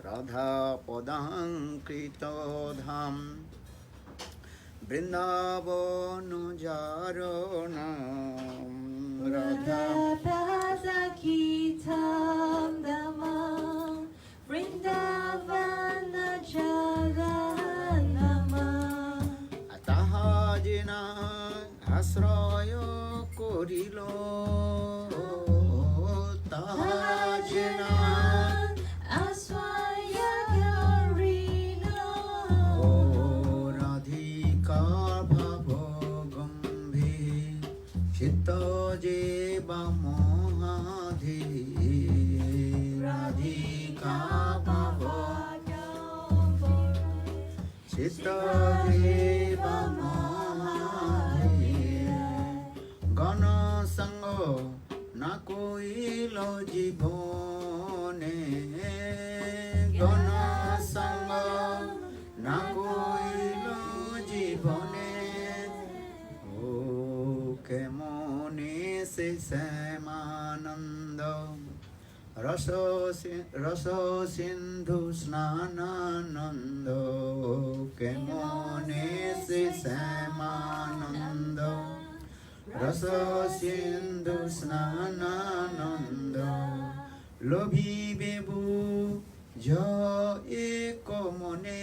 রাধাপদাঙ্কৃতধাম বৃন্দাবনচারণাম Radha Radha-sakhitam damam Vrindavanacharana তাহা জিনা আশ্রয় করিল তাহা জিনা Aswaya Karina ও রাধিকা ভাব গম্ভীর চিত্ত যে মহাধি রাধিকা ভাব চিত্ত যে মহাধি গণ সঙ্গ না কইল জীবনে গণ সঙ্গ না কইল জীবনে ও কেমনে সে শ্যামানন্দ রস সিন্ধু স্নানানন্দ কেমনে সে শ্যামানন্দ রস সিন্ধু স্নানানন্দ লোভিবে এক মনে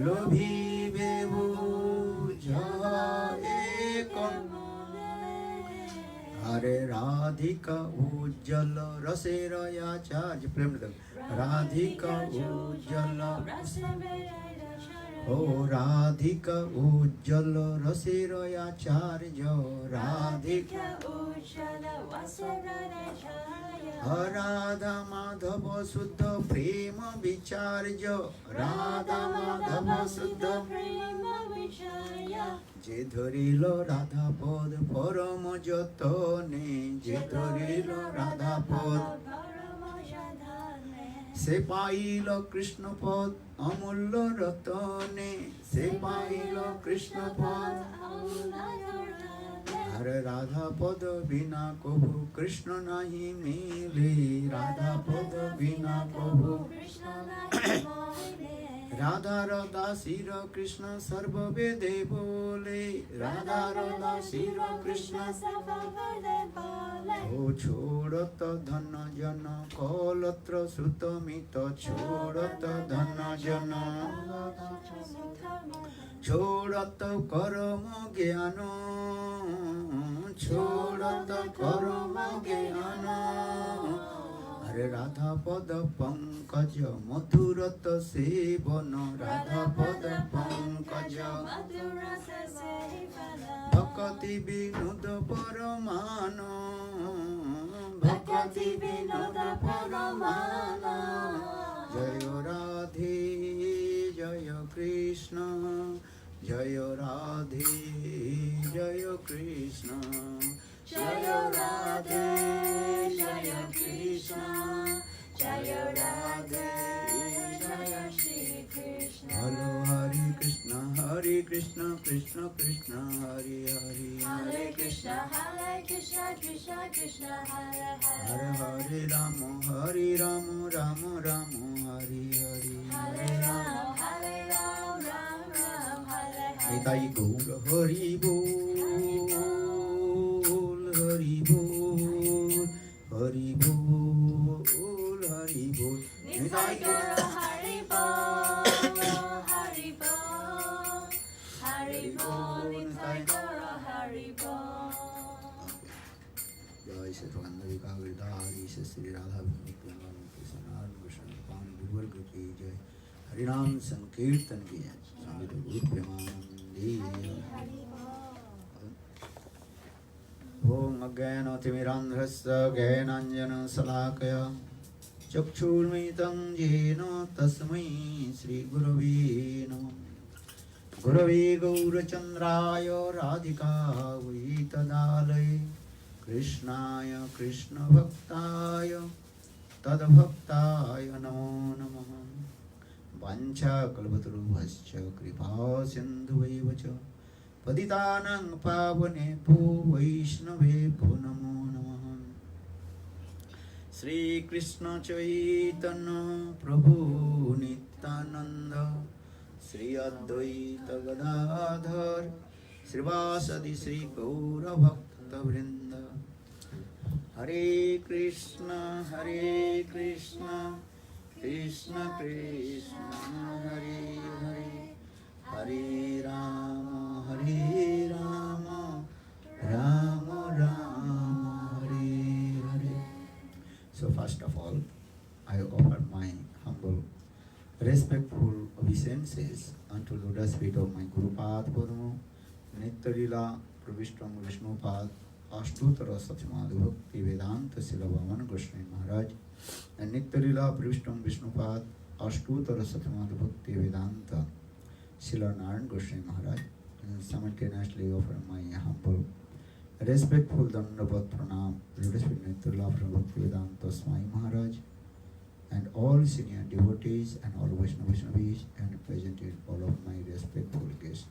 লোভিবে এক हरे राधिका उज्जल रसेर आचार्य प्रेम राधिका उज्जल ओ राधिका उज्जल रसेर आचार्य राधिका राधा माधव शुद्ध प्रेम विचार्य राधा माधव शुद्ध যে ধরিল রাধা পদ পরম যতনে যে ধরিল রাধা পদ সে পাইল কৃষ্ণ পদ অমূল্য রতনে সে পাইল কৃষ্ণ পদ হরে রাধা পদ বিনা কভু কৃষ্ণ নাহি মিলে রাধা পদ বিনা কভু রাধার দাসীর কৃষ্ণ সর্ববেদে বলে রাধার দাসীর কৃষ্ণ ও ছোড়ত ধন জন কলত্র শ্রুতমিত ছোড়ত ধন জন ছোড়ত করম জ্ঞান ছোড়ত করম জ্ঞান हरे राधा पद पंकज मधुरत सेवन राधा पद पंकज भक्ति विनोद परमान भक्ति विनोद परमान जय राधे जय कृष्ण जय राधे जय कृष्ण जय राधे जय कृष्ण जय राधे जय Shri Krishna Hare Hare Krishna Krishna Krishna Hare Hare Hare Krishna Krishna Krishna Hare Hare Hare Ram Ram Ram Hare Hare Hare Ram Hare Ram Ram Ram Hare Hare Nitai गौर हरि बोल हरि बोल हरि बोल हरि बोल Nitai Gaura Hari Bol Hari Bol Hari Bol Nitai Gaura Hari Bol जय श्री राधावी कागदारी से श्री राधा कृष्ण पान गुरुवर्ग की जय हरिनाम संकीर्तन की जय स्वामी गुरु प्रेमानंदी ओम अज्ञानतिमिरान्ध्रस्य ज्ञानाञ्जनशलाकया चक्षुर्मिलितं येन तस्मै श्रीगुरवे नमः गुरवे गौरचन्द्राय राधिकायै तदालये कृष्णाय कृष्णभक्ताय तद्भक्ताय नमो नमः वाञ्छाकल्पतरुभ्यश्च कृपासिन्धुभ्येव च पतितानां पावनेभ्यो वैष्णवेभ्यो नमो नमः Shri Krishna Chaitanya Prabhu Nityananda Shri Advaita Gadadhar Srivasadi Shri Gaura Bhakta Vrinda Hare Krishna Krishna Krishna Hare Hare Hare Rama Rama Rama Hare Hare. So first of all, I offer my humble, respectful obeisances unto lotus feet of my Guru Pad Padma, Nitya Lila Pravishtam Vishnu Pad, Ashtutara Satyamadi Bhakti Vedanta Sila Vaman Goswami Maharaj, and Nitya Lila Pravishtam Vishnu Pad, Ashtutara Satyamadi Bhakti Vedanta Sila Narayan Goswami Maharaj, and simultaneously offer my humble, respectful Dandavat Pranam, Lotus feet Nitya Lila Bhakti Vedanta Swami Maharaj, and all senior devotees and all Vaishnavis and presented all of my respectful guests.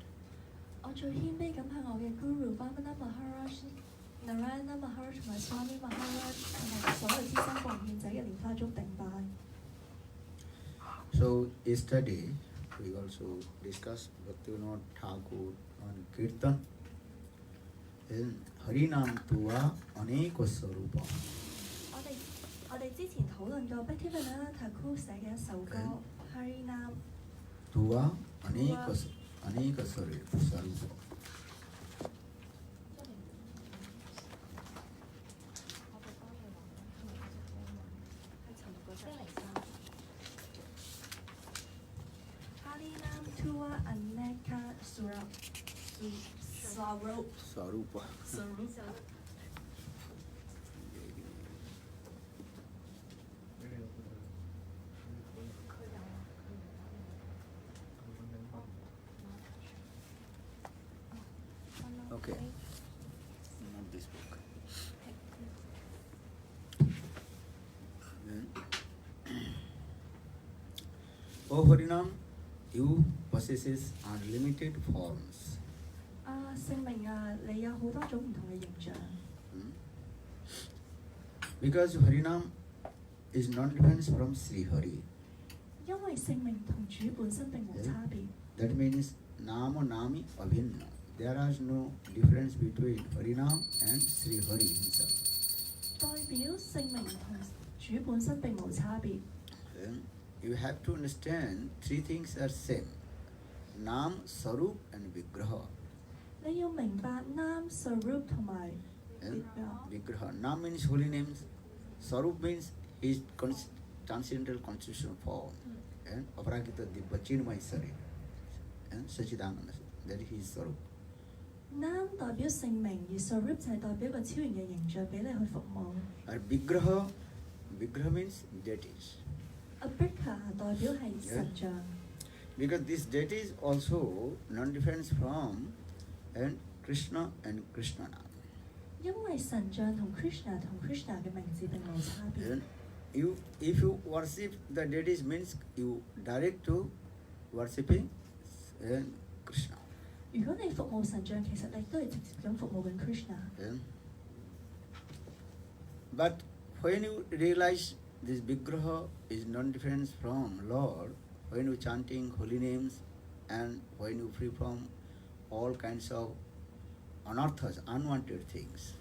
我最謙卑咁向我嘅 Guru Vamana Maharaj、Narayana Maharaj 同埋 Swami Maharaj 同埋所有資深奉獻者嘅蓮花燭頂拜。So yesterday we also discussed Bhaktivinoda Thakur on Kirtan and Harinam Tuva Aneko Sarupa. 我哋之前討論過 Bhaktivinoda Thakur 寫嘅一首歌 Harinam Tuva Aneka Sarupa. Harinam Tuva Aneka Sarupa. Okay. Not this book. O Harinam, you possesses unlimited forms. 聖明啊，你有好多種唔同嘅形象。Because Harinam is non-different from Sri Hari. 因為聖名同主本身並無差別。That means Nama Nami Abhinna. There is no difference between Harinam and Sri Hari himself. 代表聖名同主本身並無差別。You have to understand three things are same: Nam, Sarup and Vigraha. 你要明白 Nam Sarup 同埋 Vigraha. Nam means holy names. Sarup means his transcendental constitutional form. And Aparakita Dibba Chinmay Sari. And Sachidananda. That is his Sarup. Nam 代表聖名，而 Sarup 就係代表一個超然嘅形象俾你去服務。而 Vigraha means deities. Abhikha 代表係神像。Because these deities also non-different from and Krishna and Krishna Nam. 因為神像同 Krishna 嘅名字並無差別。If you worship the deities means you direct to worshipping Krishna. 如果你服務神像，其實你都係直接咁服務緊 Krishna。But when you realize this Vigraha is non-different from Lord, when you chanting holy names and when you free from all kinds of anarthas, unwanted things.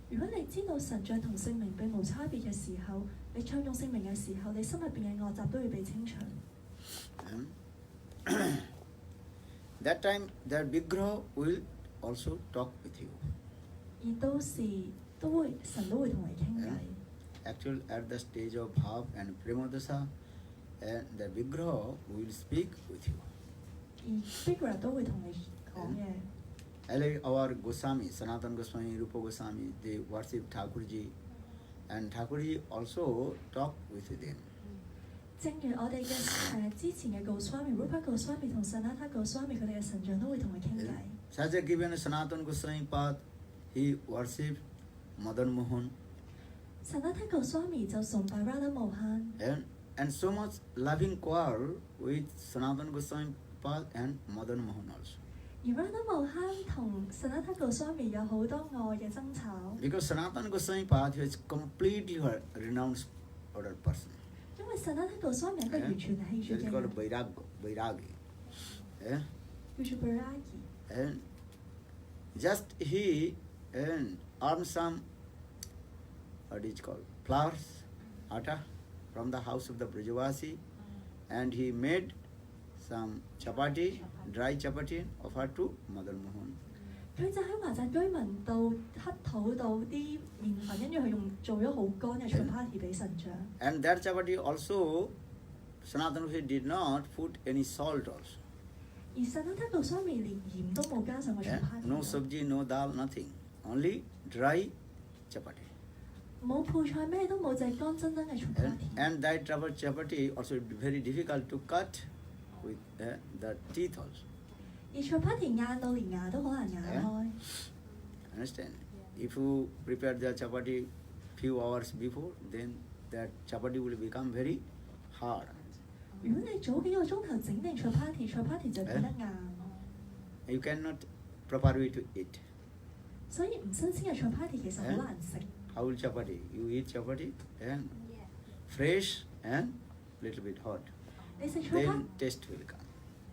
如果你知道神像同聖名並無差別嘅時候，你唱用聖名嘅時候，你心入邊嘅惡習都會被清除。That time, that Vigraha will also talk with you. 而到時神都會同你傾偈。Actually, at the stage of Bhav and Premadasa, and the Vigraha will speak with you. 而 Vigraha 都會同你講嘢。Like our Goswami, Sanatana Goswami, Rupa Goswami, they worship Thakurji, and Thakurji also talk with them. 正如我哋嘅之前嘅 Goswami、Rupa Goswami 同 Sanatana Goswami 佢哋嘅神像都會同佢傾偈。Such a given Sanatana Goswami path, he worshipped Madan Mohan. Sanatana Goswami 就崇拜 Radha Mohan。And so much loving quarrel with Sanatana Goswami path and Madan Mohan also. 而 Radha Mohan 同 Sanatana Goswami 有好多愛嘅爭吵。Because Sanatana Goswami path is completely renounced order person. 因為薩那他告swami 係一個完全係氣 That 絕 is 嘅 called 人， vairagi. Eh? 叫做 Bairagi。 And just he earned some, what is called, flowers, atta, from the house of the Brajavasi, and he made some chapati, dry chapati, offered to Madan Mohan. 佢就喺華澤居民度乞討到啲麵粉，跟住佢用做咗好乾嘅 chapati 俾神像。 And that chapati also, Sanatana Goswami did not put any salt also. 而薩那他告swami連鹽都冇加上個 Eh? chapati， No sabji, no dal, nothing. Only dry chapati. 冇配菜咩都冇，就係乾真真嘅 chapati。 And that chapati also very difficult to cut with the teeth also. 而 chapati 硬到連牙都好難咬開。 Understand? If you prepare the chapati few hours before, then that chapati will become very hard. 如果你早幾個鐘頭整定 chapati 就變得硬， You cannot properly to eat. 所以唔新鮮嘅 chapati 其實好難食。 How will chapati? You eat chapati and fresh and little bit hot. 你食 Then chapati taste will come.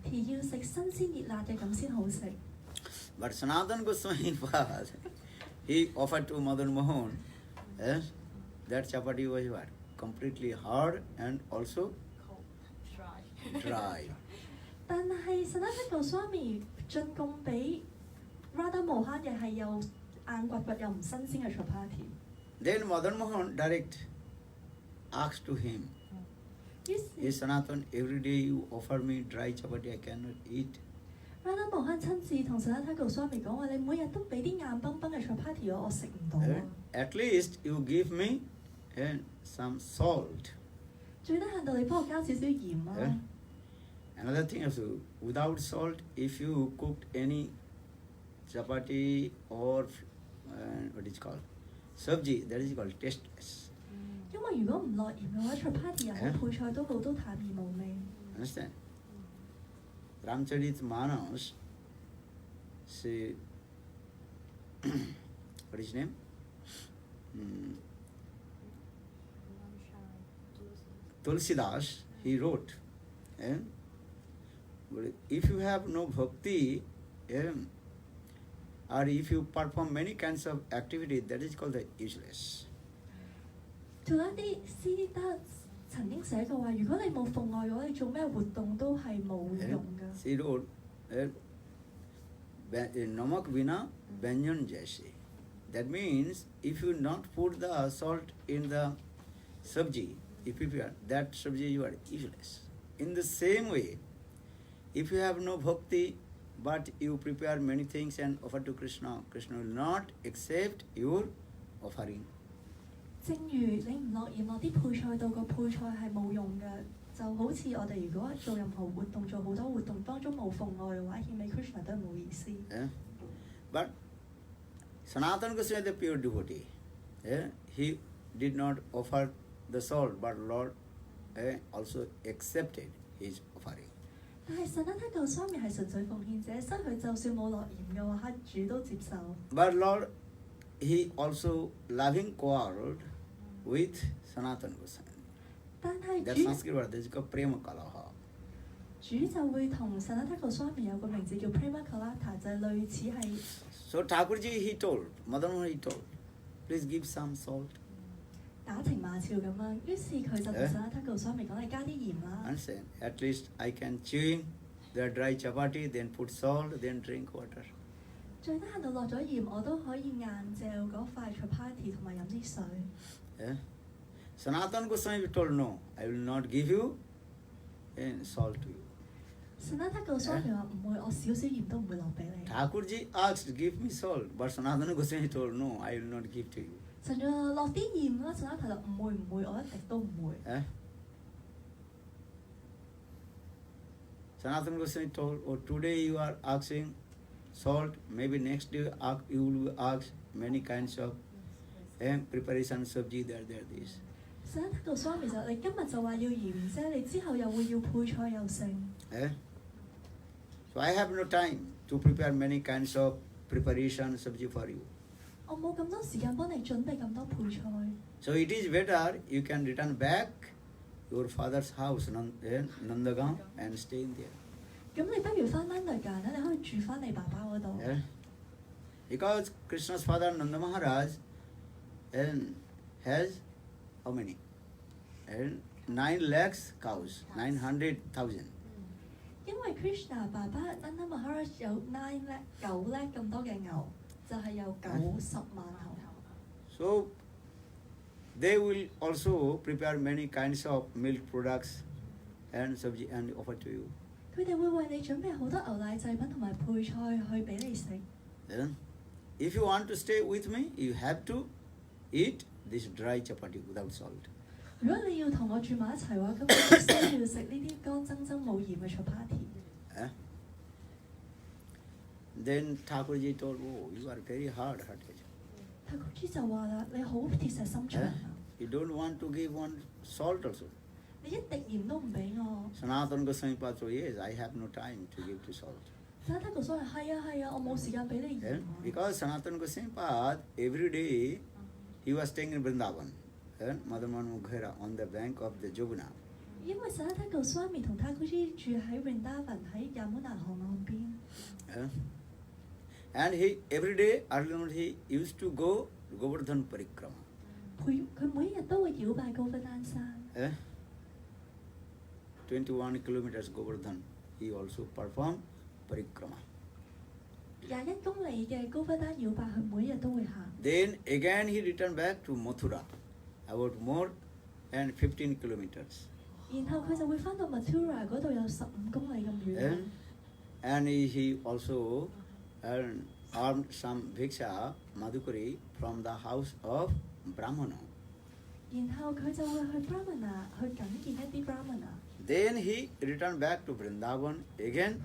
要食新鮮熱辣嘅咁先好食。 But Sanatana Goswami was, he offered to Madan Mohan, yes, that chapati was what? Completely hard and also dry. 但係薩那他告swami進貢俾 Radha Mohan 嘅係又硬掘掘又唔新鮮嘅 chapati。 Then Madan Mohan direct asked to him, 於是 Hey Sanatan, every day you offer me dry chapati, I cannot eat. Radha Mohan 親自同薩那他告swami 講話：你每日都俾啲硬崩崩嘅 chapati 我食唔到啊！ At least you give me some salt. 最低限度你幫我加少少鹽啊！ Another thing also, without salt, if you cooked any chapati or what is called sabji, that is called tasteless. 因為如果唔落鹽嘅話，chapati 又好配菜都好，都淡而無味。 Understand? Ramcharit Manas, say, what is his name? Tulsidas, he wrote, but if you have no bhakti, or if you perform many kinds of activity, that is called the useless. 仲有一啲師德曾經寫過話：如果你冇奉愛嘅話，你做咩活動都係冇用㗎。 He wrote, Namak vina banyan jaise. That means if you not put the salt in the sabji, if you prepare, that sabji you are useless. In the same way, if you have no bhakti, but you prepare many things and offer to Krishna, Krishna will not accept your offering. 正如你唔落鹽落啲配菜度，個配菜係冇用嘅，就好似我哋如果做任何活動，做好多活動當中冇奉愛嘅話，獻俾 Krishna 都係冇意思。 But Sanatana Goswami is the pure devotee. He did not offer the salt, but Lord also accepted his offering. 但係薩那他告swami係純粹奉獻者，所以佢就算冇落鹽嘅話，主都接受。 But Lord, he also loving quarreled with Sanatana Goswami. 但係 That 主 Sanskrit word is called Prema Kalaha. 主就會同薩那他告swami有個名字叫 Prema Kalata，就係類似係 So Thakurji he told, Madan Mohan he told, please give some salt. 打情罵俏咁樣。於是佢就同薩那他告swami講：你加啲鹽啦。 Understand? At least I can chewing the dry chapati, then put salt, then drink water. 最低限度落咗鹽，我都可以硬嚼嗰塊 chapati 同埋飲啲水。 Sanatana Goswami told, no, I will not give you salt to you. 薩那他告swami話唔會，我少少鹽都唔會落俾你。 Thakurji asked, give me salt, but Sanatana Goswami told, no, I will not give to you. 神就話落啲鹽啦，薩那他就唔會，我一滴都唔會。 Sanatana Goswami told, oh, today you are asking salt, maybe next day you will ask many kinds of preparation sabji, there, this. 薩那他告swami就你今日就話要鹽啫，你之後又會要配菜又剩。 So I have no time to prepare many kinds of preparation sabji for you. 我冇咁多時間幫你準備咁多配菜， So it is better you can return back your father's house, Nandagaon, and stay in there. 咁你不如翻翻嚟間咧，你可以住翻你爸爸嗰度。 Yeah. Because Krishna's father Nanda Maharaj has how many? 9 lakhs cows, 900,000. 因為 Krishna 爸爸 Nanda Maharaj 有9叻咁多嘅牛，就係有90萬頭。 So they will also prepare many kinds of milk products and sabji and offer to you. 佢哋會為你準備好多牛奶製品同埋配菜去俾你食。 Then, if you want to stay with me, you have to eat this dry chapati without salt. 如果你要同我住埋一齊嘅話，咁你需要食呢啲乾爭爭冇鹽嘅 chapati。 Eh? Then Thakurji told, oh, you are very hard-hearted. 太公主就話啦：你好鐵石心腸 Eh? 啊！ You don't want to give one salt also. 你一滴鹽都唔俾我。 Sanatana Goswami Pad told, yes, I have no time to give to salt. 但係太公主話：係啊，我冇時間俾你 Eh? 鹽啊。 Because Sanatana Goswami Pad, every day, he was staying in Vrindavan, Madhaman Mughera, on the bank of the Joguna. 因為實太公 Swami 同太公主住喺 Vrindavan 喺 Yamuna 河岸邊。 Eh? And he, every day, early he used to go Govardhan Parikrama. 佢每日都會繞拜高芬丹山。 Eh? 21 kilometers Govardhan, he also performed Parikrama. 21公里嘅高芬丹繞拜，佢每日都會行。 Then again he returned back to Mathura, about more than 15 kilometers. 然後佢就會翻到 Mathura 嗰度有15公里咁遠。 And he also earned some bhiksha, madhukari, from the house of Brahmana. 然後佢就會去 Brahmana 去覲見一啲 Brahmana。 Then he returned back to Vrindavan again,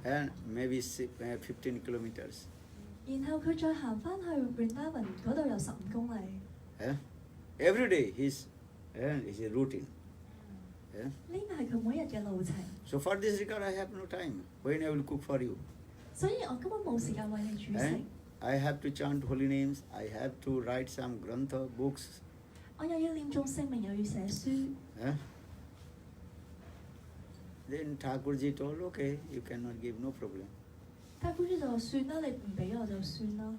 and maybe 15 kilometers. 然後佢再行翻去 Vrindavan 嗰度有15公里。 Every day his routine. 呢個係佢每日嘅路程， So for this regard, I have no time. When I will cook for you? 所以我根本冇時間為你煮食。 I have to chant holy names. I have to write some grantha books. 我又要念誦聖名，又要寫書。 Then Thakurji told, okay, you cannot give, no problem. 太公主就話：算啦，你唔俾我就算啦。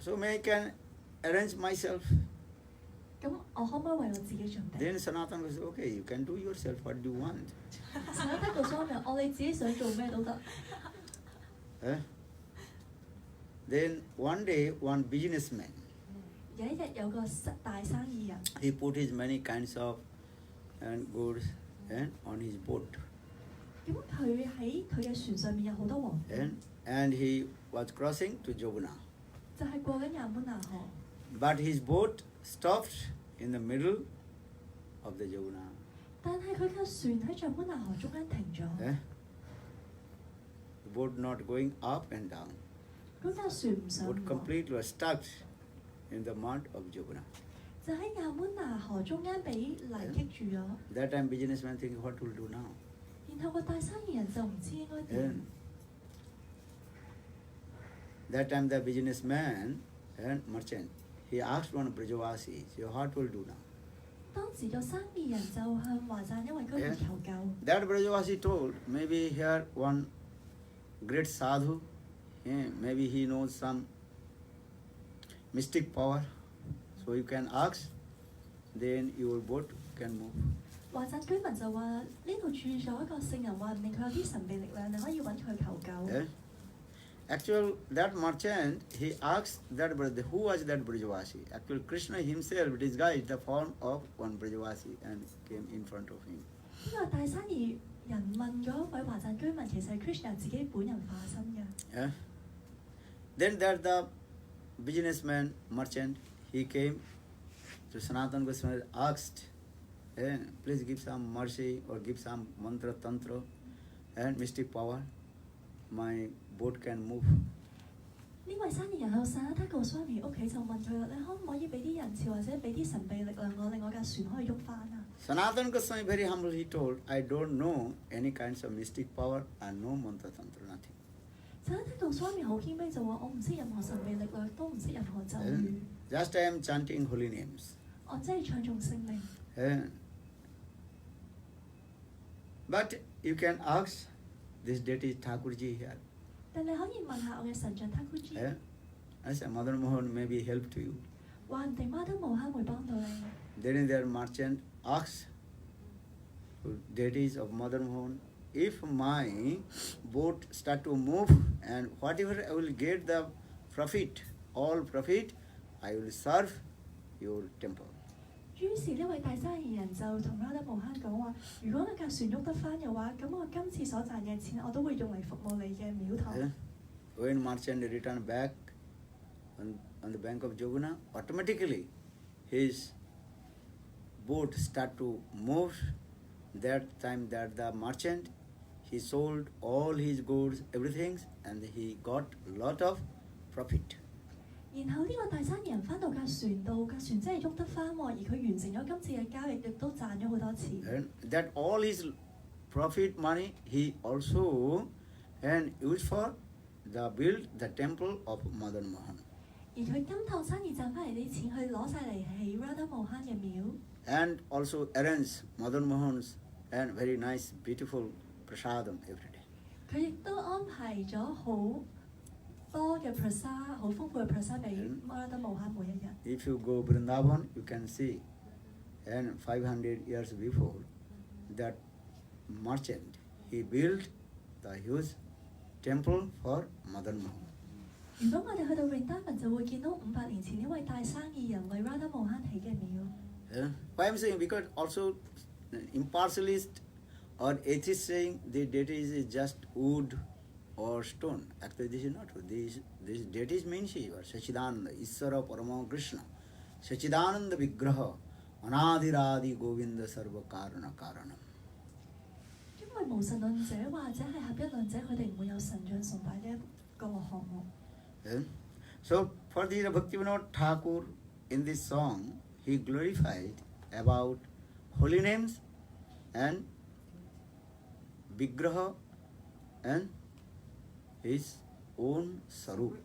So may I can arrange myself. 咁我可唔可以為我自己準備？ Then Sanatana was okay, you can do yourself what you want. 成日得個 Swami，我你自己想做咩都得。 Then one day, one businessman, 有一日有個大生意人， he put his many kinds of goods on his boat. 咁佢喺佢嘅船上面有好多黃金， And he was crossing to Joguna. 就係過緊亞本拿河。 But his boat stopped in the middle of the Joguna. 但係佢嘅船喺亞本拿河中間停咗， The boat not going up and down. 嗰架船唔上 Boat 岸， completely was stuck in the mud of Joguna. 就喺亞本拿河中間俾泥擊住咗。 That time businessman thinking what will do now. 然後個大生意人就唔知應該點。 That time the businessman and merchant, he asked one Brajavasi, so what will do now? 當時個生意人就向華贊一位居民求救。 That Brajavasi told, maybe here one great sadhu, maybe he knows some mystic power, so you can ask, then your boat can move. 華贊居民就話：呢度住咗一個聖人，話唔定佢有啲神秘力量，你可以揾佢求救。 Actually, that merchant, he asked that who was that Brajavasi? Actually, Krishna himself disguised the form of one Brajavasi and came in front of him. 呢個大生意人問嗰位華贊居民，其實係 Krishna 自己本人化身嘅。 Then that the businessman, merchant, he came to Sanatana Goswami, asked, please give some mercy or give some mantra, tantra and mystic power. My boat can move. 呢位生意人去薩德個 Swami 屋企就問佢啦：你可唔可以俾啲人潮或者俾啲神秘力量我，令我架船可以喐翻啊？ Sanatana Goswami very humble, he told, I don't know any kinds of mystic power and no mantra, tantra, nothing. 就一聽到 Swami 好謙卑就話：我唔識任何神秘力量，都唔識任何咒語， Just I am chanting holy names. 我只係唱頌聖名。 But you can ask, this deity Thakurji here. 但你可以問下我嘅神像 Thakurji， I said, Mother Mohan maybe help to you. 話唔定 Mother Mohan 會幫到你。 Then their merchant asks deities of Mother Mohan, if my boat start to move and whatever I will get the profit, all profit, I will serve your temple. 於是呢位大生意人就同 Mother Mohan 講話：如果架船喐得翻嘅話，咁我今次所賺嘅錢我都會用嚟服務你嘅廟堂。 When merchant returned back on the bank of Joguna, automatically his boat start to move. That time that the merchant, he sold all his goods, everything, and he got lot of profit. 然後呢個大生意人翻到架船度，架船真係喐得翻喎，而佢完成咗今次嘅交易，亦都賺咗好多錢。 And that all his profit money he also and used for the build the temple of Mother Mohan. 而佢今趟生意賺翻嚟啲錢，佢攞晒嚟起 Radha Mohan 嘅廟， And also arrange Mother Mohan's and very nice, beautiful prasadam every day. 佢亦都安排咗好多嘅 prasad， 好豐富嘅 prasad 俾 Radha Mohan 每一日。 If you go Vrindavan, you can see, and 500 years before, that merchant, he built the huge temple for Mother Mohan. 如果我哋去到 Vrindavan 就會見到500年前呢位大生意人為 Radha Mohan 起嘅廟。 Why I'm saying? Because also impartialist or atheist saying the deities is just wood or stone. Actually, this is not true. This deities means Shiva, Sachidananda, Isvara Parama Krishna, Sachidananda Vigraha, Anadiradi Govinda Sarva Karana Karanam. 因為無神論者或者係合一論者，佢哋唔會有神像崇拜呢一個項目。 So for the Bhaktivinoda Thakur in this song, he glorified about holy names and Vigraha and his own Sarup.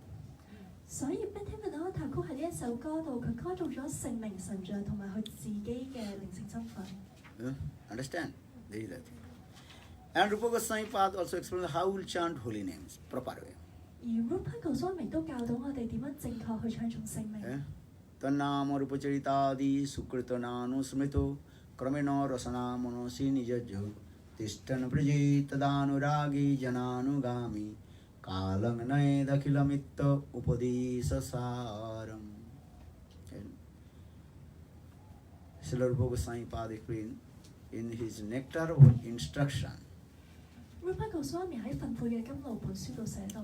所以 Bhaktivinoda Thakur 喺呢一首歌度，佢歌頌咗聖名神像同埋佢自己嘅靈性身份。 Understand? There is that thing. And Rupa Goswami Pad also explains how we'll chant holy names proper way. 而 Rupa Goswami 都教到我哋點樣正確去唱頌聖名。 Tannama Rupacharitaadi Sukritananusmrito Kramena Rasana Monosi Nijajjo Tishtan Praji Tadanuragi Jananugami Kalang Naedakilamitta Upadisa Saram. Srila Rupa Goswami Pad explained in his Nectar of Instruction. Rupa Goswami 喺《訓誨嘅甘露》本書度寫到。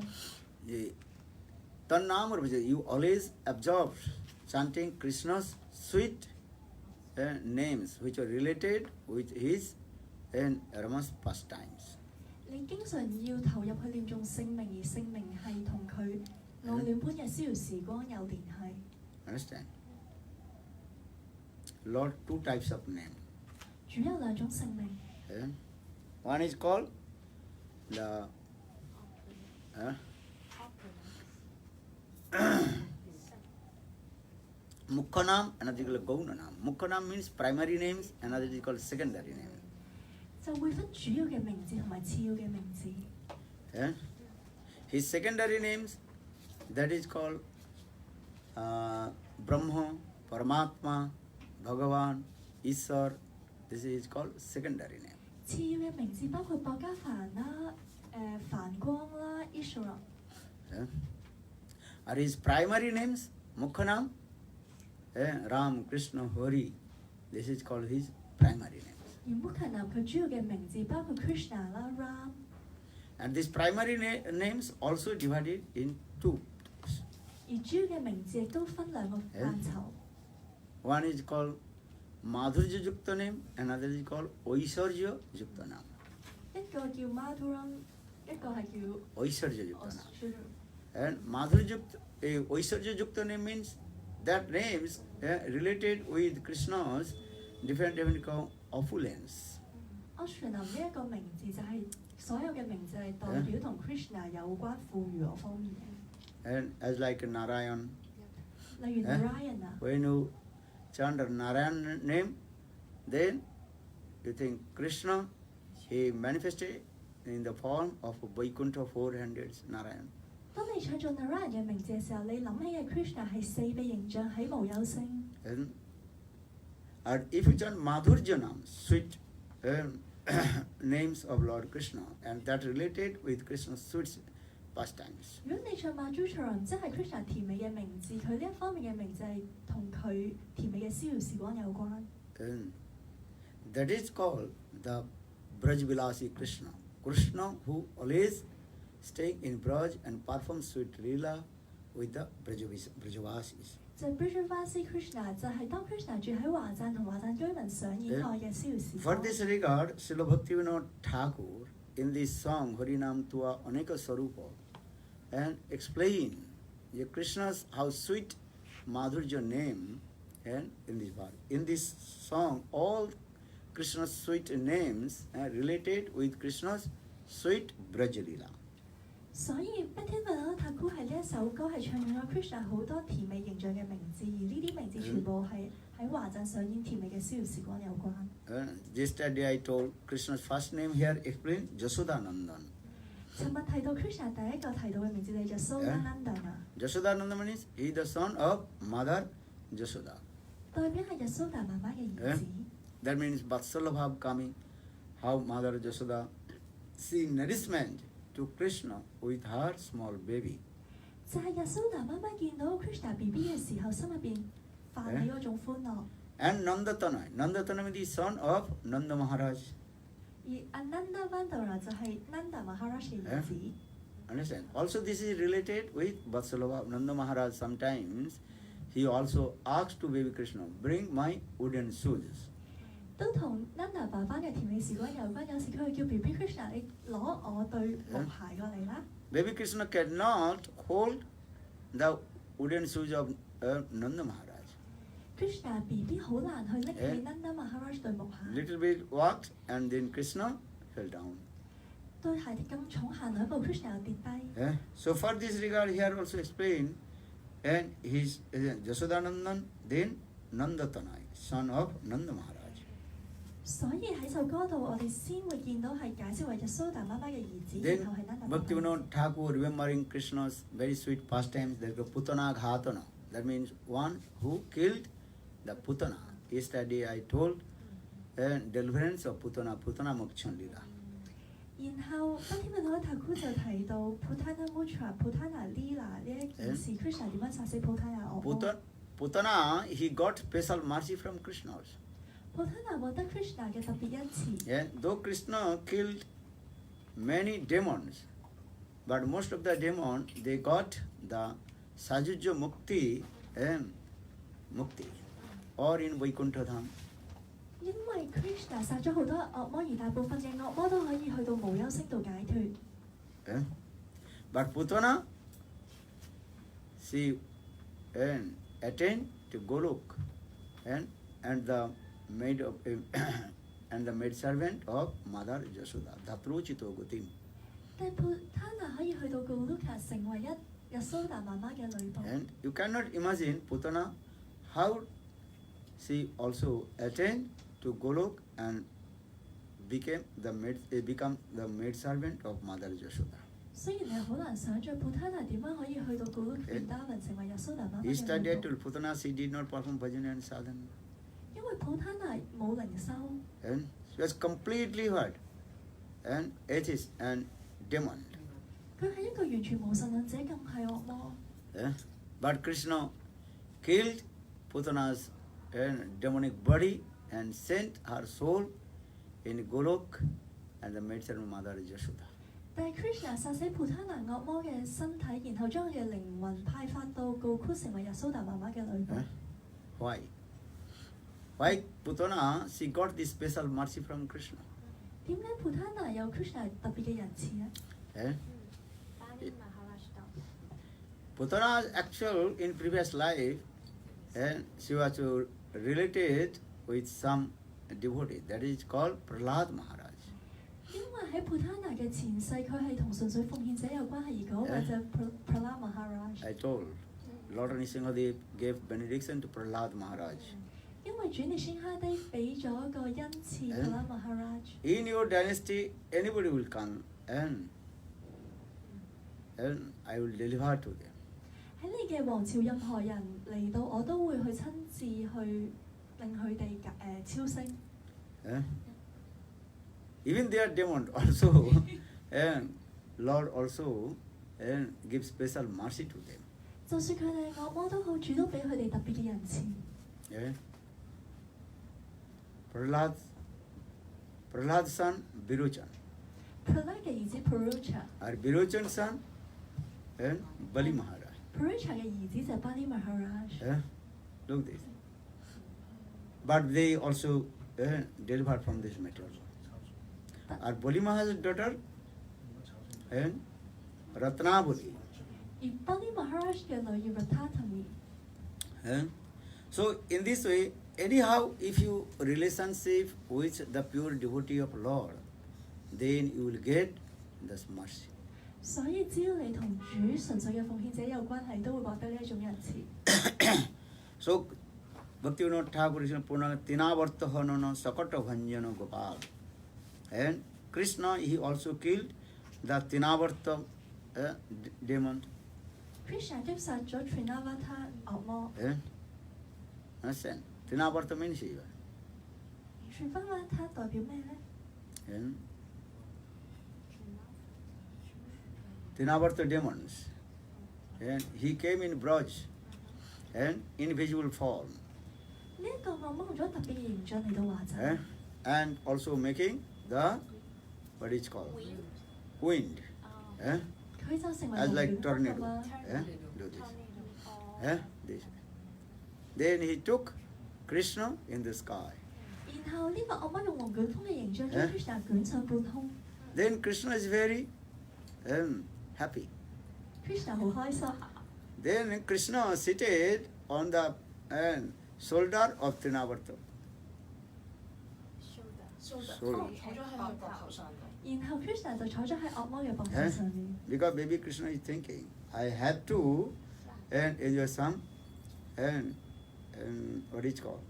Tannama Rupacharitaadi, you always absorb chanting Krishna's sweet names which are related with his Ramas pastimes. 你經常要投入去念誦聖名，而聖名係同佢愛戀般嘅逍遙時光有聯繫。 Understand? Lord, two types of name. 主有兩種聖名， One is called the Mukhanam, another is called Gaunanam. Mukhanam means primary names, another is called secondary name. 就會分主要嘅名字同埋次要嘅名字。 His secondary names, that is called Brahma, Paramatma, Bhagavan, Ishwar. This is called secondary name. 次要嘅名字包括薄伽梵啦、梵光啦、Ishvara。 Are his primary names Mukhanam, Ram, Krishna, Hari. This is called his primary names. 而 Mukhanam 佢主要嘅名字包括 Krishna 啦、Ram。 And these primary names also divided in two. 而主要嘅名字亦都分兩個範疇。 One is called Madhurya Yukta name, another is called Oisharya Yukta name. 一個叫 Madhuram， 一個係叫 Oisharya Yukta name. Oshura。 And Madhurya Oisharya Yukta name means that names related with Krishna's different opulence. Ashwinam 呢一個名字就係所有嘅名字係代表同 Krishna 有關賦予嗰方面嘅。 And as like Narayan, 例如 Narayan 啊， when you chant Narayan name, then you think Krishna, he manifested in the form of Vaikuntha 400 Narayan. 當你唱做 Narayan 嘅名字嘅時候，你諗起嘅 Krishna 係四臂形象喺無憂星。 And if you chant Madhurjanam, sweet names of Lord Krishna, and that related with Krishna's sweet pastimes. 如果你唱 Madhurcharam， 即係 Krishna 甜美嘅名字，佢呢一方面嘅名字係同佢甜美嘅逍遙時光有關。 And that is called the Brajvilasi Krishna. Krishna who always stay in Braj and perform sweet lila with the Brajavasis. 就係 Brajavasi Krishna， 就係當 Krishna 住喺華讚同華讚居民上演愛嘅逍遙時 For 光。 this regard, Srila Bhaktivinoda Thakur in this song Harinam Tua Aneka Sarupa and explain Krishna's how sweet Madhurja name and in this song all Krishna's sweet names are related with Krishna's sweet Brajalila. 所以 Bhaktivinoda Thakur 喺呢一首歌係唱咗 Krishna 好多甜美形象嘅名字，而呢啲名字全部係喺華讚上演甜美嘅逍遙時光有關。 Yesterday I told Krishna's first name here explained Jasodanandan. 尋日提到 Krishna 第一個提到嘅名字就係 Jasodanandan 啊， Jasodanandan means he is the son of Mother Jasoda. 代表係 Yasoda 媽媽嘅兒子。 That means Vatsalabhav coming, how Mother Jasoda see nourishment to Krishna with her small baby. 就係 Yasoda 媽媽見到 Krishna BB 嘅時候，心入邊泛起嗰種歡樂。 And Nandatana means the son of Nanda Maharaj. 而 Ananda Vandana 就係 Nanda Maharaj 嘅兒子。 Understand? Also this is related with Vatsalabhav. Nanda Maharaj sometimes he also asked to baby Krishna, bring my wooden shoes. 都同 Nanda 爸爸嘅甜美時光有關。有時佢會叫 BB Krishna， 你攞我對木鞋過嚟啦。 Baby Krishna cannot hold the wooden shoes of Nanda Maharaj. Krishna BB 好難去拎起 Nanda Maharaj 對木鞋。 Little bit walked and then Krishna fell down. 對鞋咁重行兩步 ，Krishna 又跌低。 So for this regard here also explain, and his Jasodanandan, then Nandatanai, son of Nanda Maharaj. 所以喺首歌度，我哋先會見到係解釋為 Yasoda 媽媽嘅兒子， Then 然後係 Nanda 媽媽。 Bhaktivinoda Thakur remembering Krishna's very sweet pastimes, there is Putana Ghatana. That means one who killed the Putana. Yesterday I told deliverance of Putana Mokshan Lila. 然後 Bhaktivinoda Thakur 就提到 Putana Moksha、Putana Lila 呢一件事 ，Krishna 點樣殺死 Putana 惡魔？ Putana, he got special mercy from Krishna also. Putana 獲得 Krishna 嘅特別恩賜。 And though Krishna killed many demons, but most of the demons they got the Sajuja Mukti and Mukti or in Vaikuntha Dham. 因為 Krishna 殺咗好多惡魔，而大部分嘅惡魔都可以去到無憂星度解脱。 But Putana, she attained to Golok and the maid of and the maid servant of Mother Jasoda, Dhapruchito Gutim. 但 Putana 可以去到 Goluka 成為一 Yasoda 媽媽嘅女僕。 And you cannot imagine Putana how she also attained to Golok and become the maid servant of Mother Jasoda. 雖然你好難想像 Putana 點樣可以去到 Golok Vrindavan 成為 Yasoda 媽媽 Yesterday I 嘅女僕， told Putana she did not perform bhajan and sadhana. 因為 Putana 冇靈修， And she was completely what? An atheist and demon. 佢係一個完全無神論者，更係惡魔。 But Krishna killed Putana's demonic body and sent her soul in Golok and the maid servant Mother Jasoda. 但係 Krishna 殺死 Putana 惡魔嘅身體，然後將佢嘅靈魂派發到 Golok 成為 Yasoda 媽媽嘅女僕。 Why? Why Putana she got this special mercy from Krishna? 點解 Putana 有 Krishna 特別嘅仁慈咧？ Putana's actual in previous life, and she was related with some devotee that is called Prahlad Maharaj. 因為喺 Putana 嘅前世，佢係同純粹奉獻者有關係，而嗰位就 Prahlad Maharaj。 I told Lord Nrsimhadev gave benediction to Prahlad Maharaj. 因為主尼宣哈迪俾咗一個恩賜 Prahlad Maharaj。 In your dynasty, anybody will come and I will deliver to them. 喺你嘅王朝，任何人嚟到，我都會去親自去令佢哋超升。 Even their demon also, and Lord also give special mercy to them. 就算佢哋惡魔都好，主都俾佢哋特別嘅仁慈。 Prahlad son Birochan, Prahlad 嘅兒子 Purusha， or Birochan son and Bali Maharaj. Purusha 嘅兒子就係 Bali Maharaj。 Look this. But they also delivered from this material. Or Bali Maharaj's daughter and Ratnabali. 而 Bali Maharaj 嘅女兒 Ratnabali。 So in this way, anyhow, if you relationship with the pure devotee of Lord, then you will get this mercy. 所以只要你同主純粹嘅奉獻者有關係，都會獲得呢一種仁慈。 So Bhaktivinoda Thakur is Purna Tinavarta Hanana Sakata Bhanjana Gopal. And Krishna, he also killed the Tinavarta demon. Krishna 擊殺咗 Trinavata 惡魔。 Understand? Tinavarta means Shiva. Trinavata 代表咩咧？ Tinavarta demons. And he came in Braj and invisible form. 呢一個惡魔用咗特別嘅形象嚟到華澤。 And also making the, what is called? Wind. 佢就成為 As 龍 like 捲風 tornado. 咁啊！ Do this. This. Then he took Krishna in the sky. 然後呢個惡魔用龍捲風嘅形象將 Krishna 捲上半空。 Then Krishna is very happy. Krishna 好開心。 Then Krishna seated on the shoulder of Trinavarta. 然後 Krishna 就坐咗喺惡魔嘅膊頭上面。 Because baby Krishna is thinking, I have to enjoy some what is called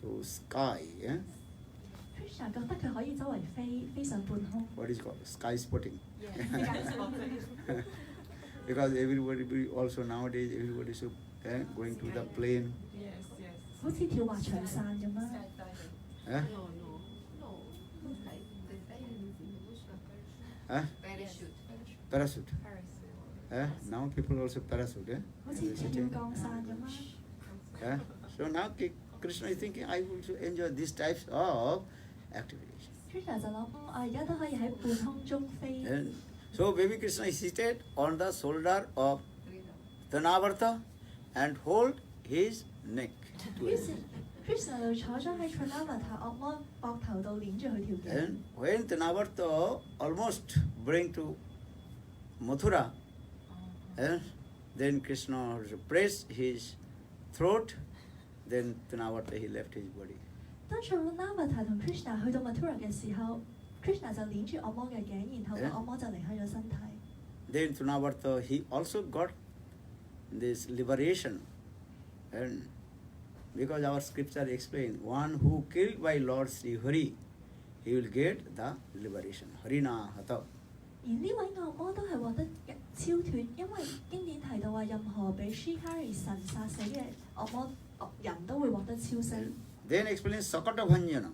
to sky. Krishna 覺得佢可以周圍飛上半空。 What is called sky spotting. Because everybody also nowadays everybody is going to the plane. 好似跳滑翔傘咁啦。 Parachute. Now people also parachute. 好似跳降傘咁啦。 So now Krishna is thinking, I will enjoy these types of activities. Krishna 就諗，我而家都可以喺半空中飛。 So baby Krishna is seated on the shoulder of Trinavarta and hold his neck. 於是 Krishna 就坐咗喺 Trinavata 惡魔膊頭度攆住佢條頸。 And when Trinavarta almost bring to Mathura, then Krishna pressed his throat, then Trinavarta he left his body. 當 Trinavata 同 Krishna 去到 Mathura 嘅時候 ，Krishna 就攆住惡魔嘅頸，然後個惡魔就離開咗身體。 Then Trinavarta he also got this liberation, and because our scripture explains, one who killed by Lord Sri Hari, he will get the liberation. Harina Hata. 而呢位惡魔都係獲得超脫，因為經典提到話，任何被 Sri Hari 神殺死嘅惡魔人都會獲得超升。 Then explains Sakata Bhanjana,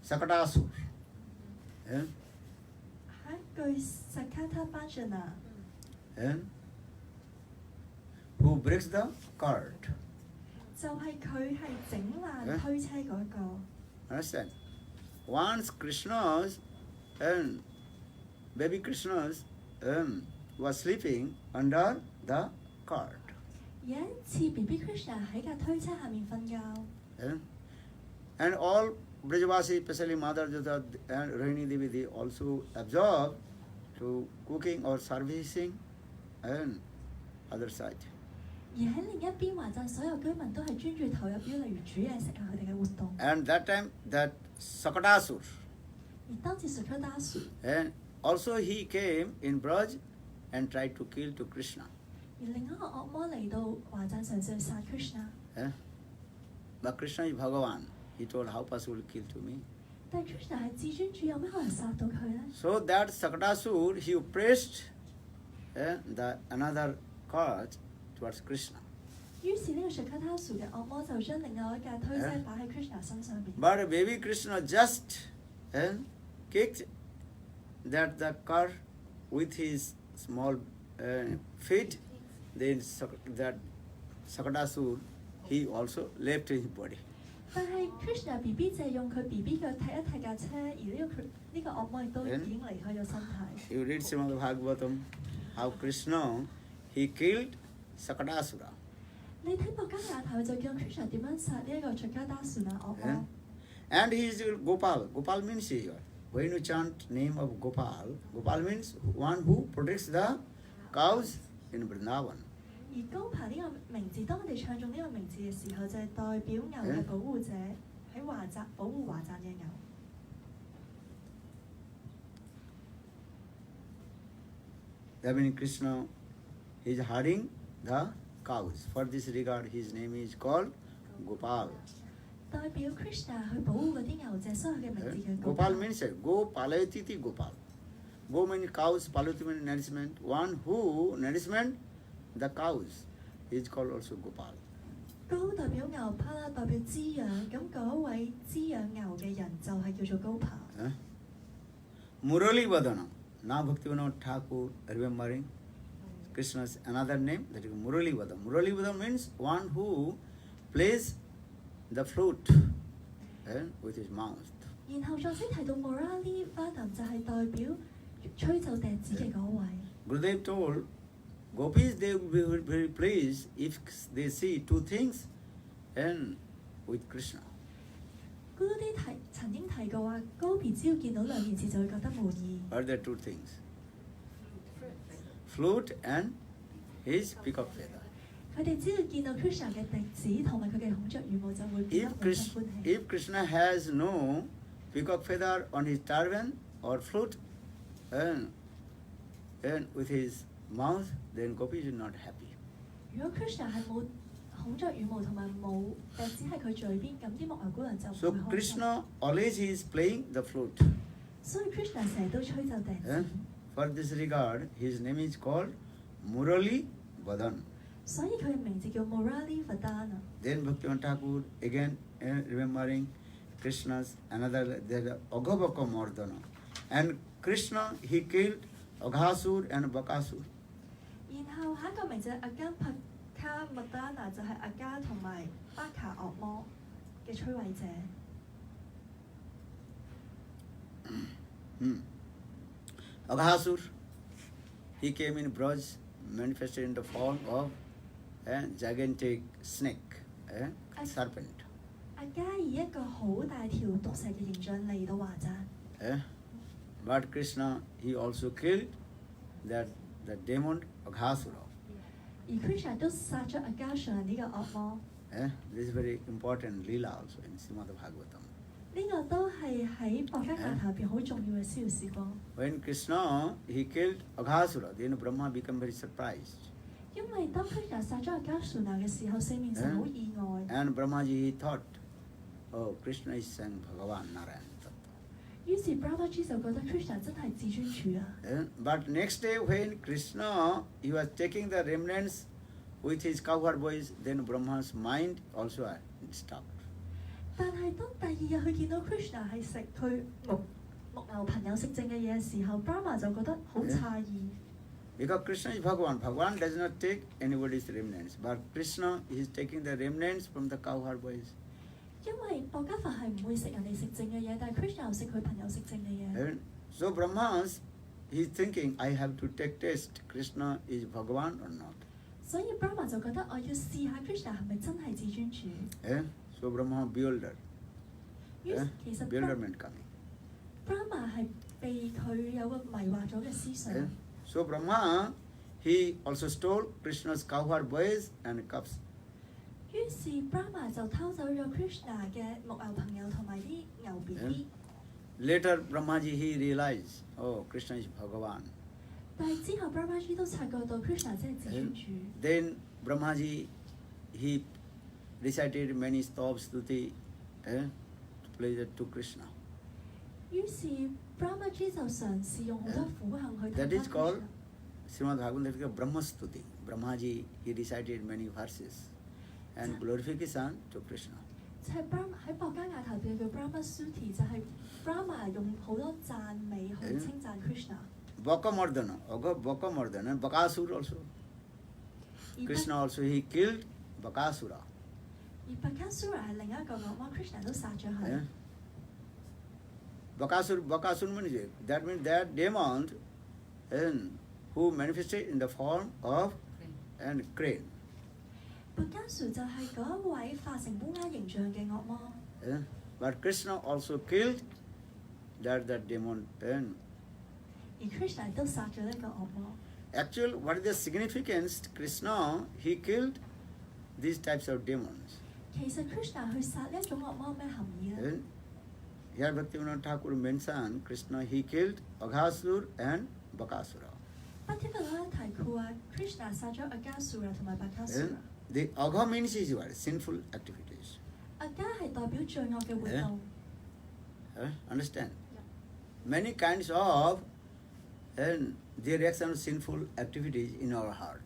Sakatasur. 下一句 Sakata Bhajana， who breaks the cart. 就係佢係整爛推車嗰個。 Understand? Once Krishna's baby Krishna's was sleeping under the cart. 有一次 BB Krishna 喺架推車下面瞓覺， And all Brajavasi, especially Mother Jyota and Rohini Devi, they also absorb to cooking or servicing and other side. 而喺另一邊華鎮所有居民都係專注投入於例如煮嘢食啊佢哋嘅活動。 And that time that Sakatasur, 而當次 Sukadasu， And also he came in Braj and tried to kill to Krishna. 而另一個惡魔嚟到華贊嘗試去殺 Krishna， But Krishna is Bhagavan. He told, how possible to kill to me? 但係 Krishna 係至尊主，有咩可能殺到佢呢？ So that Sakadasur, he oppressed the another cause towards Krishna. 於是呢個 Sukadasu 嘅惡魔就將另外一架推車擺喺 Krishna 身上邊。 But baby Krishna just kicked that the car with his small feet. Then that Sakadasur, he also left his body. 但係 Krishna B B 就係用佢 B B 腳踢一踢架車，而呢個惡魔亦都已經離開咗身體。 You read Srimad Bhagavatam, how Krishna, he killed Sakadasura. 你睇博加亞頭就叫 Krishna 點樣殺呢一個 Sukadasu 啊惡魔。 And he is Gopal. Gopal means here. When you chant name of Gopal, Gopal means one who protects the cows in Vrindavan. 而高爬呢個名字，當我哋唱中呢個名字嘅時候，就係代表牛嘅保護者，喺華澤保護華贊嘅牛。 That means Krishna is herding the cows. For this regard, his name is called Gopal. 代表 Krishna 去保護嗰啲牛隻，所以佢嘅名字叫 Gopal means Go Palayatiti Gopal. Go means cows, Palayati means nourishment. One who nourishment the cows is called also Gopal. 高代表牛，帕啦代表滋養，咁嗰位滋養牛嘅人就係叫做高爬。 Murali Vadana. Now Bhaktivinoda Thakur remembering Krishna's another name, that is Murali Vadana. Murali Vadana means one who plays the flute with his mouth. 然後作者提到 Murali Vadam 就係代表吹奏笛子嘅嗰位。 Gurudev told Gopis they will be very pleased if they see two things and with Krishna. 嗰啲曾經提過話，高皮只要見到兩件事就會覺得滿意。 What are the two things? Flute and his peacock feather. 佢哋只要見到 Krishna 嘅笛子同埋佢嘅孔雀羽毛就會變得滿心歡喜。 If Krishna has no peacock feather on his turban or flute and with his mouth, then Gopis is not happy. 如果 Krishna 係冇孔雀羽毛同埋冇笛子喺佢嘴邊，咁啲牧牛姑娘就唔 So 會開心。 Krishna always he is playing the flute. 所以 Krishna 成日都吹奏笛子。 For this regard, his name is called Murali Vadan. 所以佢嘅名字叫 Murali Vadana。 Then Bhaktivinoda Thakur again remembering Krishna's another there Aghavaka Mardana. And Krishna he killed Aghasur and Bakasur. 然後下一個名就係阿加帕卡麥丹娜，就係阿加同埋巴卡惡魔嘅摧毀者。 Aghasur, he came in Braj, manifested in the form of a gigantic snake, a serpent. 阿加以一個好大條毒蛇嘅形象嚟到華贊。 But Krishna, he also killed the demon Aghasura. 而 Krishna 都殺咗阿加上呢個惡魔。 This is very important lila also in Srimad Bhagavatam. 呢個都係喺博加亞頭入邊好重要嘅逍遙時光。 When Krishna, he killed Aghasura, then Brahma became very surprised. 因為當 Krishna 殺咗阿加樹那嘅時候，四面神好意外。 And Brahmaji, he thought, oh, Krishna is saying Bhagavan Narayan. 於是 Brahmaji 就覺得 Krishna 真係至尊主啊！ But next day when Krishna, he was taking the remnants with his cowherd boys, then Brahma's mind also stopped. 但係當第二日佢見到 Krishna 係食佢牧牛朋友食剩嘅嘢嘅時候 ，Brahma 就覺得好詫異。 Because Krishna is Bhagavan. Bhagavan does not take anybody's remnants, but Krishna is taking the remnants from the cowherd boys. 因為博加佛係唔會食人哋食剩嘅嘢，但係 Krishna 又食佢朋友食剩嘅嘢。 So Brahmas, he's thinking, I have to take test. Krishna is Bhagavan or not? 所以 Brahma 就覺得我要試下 Krishna 係咪真係至尊主。 So Brahma bewildered. 於是其實 Bewilderment coming. Brahma 係被佢有個迷惑咗嘅思想。 So Brahma, he also stole Krishna's cowherd boys and cubs. 於是 Brahma 就偷走咗 Krishna 嘅牧牛朋友同埋啲牛 B B。later Brahmaji he realized, oh, Krishna is Bhagavan. 但係之後 Brahmaji 都察覺到 Krishna 即係至尊主。 Then Brahmaji he recited many stops stuti to pleasure to Krishna. 於是 Brahmaji 就嘗試用好多苦行去 That 氹 is 返 called Krishna。 Srimad Bhagavatam Brahma Stuti. Brahmaji he recited many verses and glorification to Krishna. 就係喺博伽雅頭嘅叫 Brahma Stuti，就係 Brahma 用好多讚美去稱讚 Krishna。 Bakamardana, Bakamardana, Bakasura also. 而 Krishna also he killed Bakasura. 而 Bakasura 係另一個惡魔 ，Krishna 都殺咗佢。 Bakasura means that means that demon who manifested in the form of and crane. Bakasura 就係嗰一位化成烏鴉形象嘅惡魔。 But Krishna also killed that demon. 而 Krishna 都殺咗呢個惡魔。 Actually, what is the significance? Krishna he killed these types of demons. 其實 Krishna 去殺呢一種惡魔咩含義咧？ Here Bhaktivinoda Thakur mentioned Krishna he killed Aghasur and Bakasura. 不聽到咧提佢話 Krishna 殺咗 Aghasura 同埋 Bakasura。 The Agha means is what? Sinful activities. 阿加係代表罪惡嘅活動。 Understand? Many kinds of the reaction of sinful activities in our heart.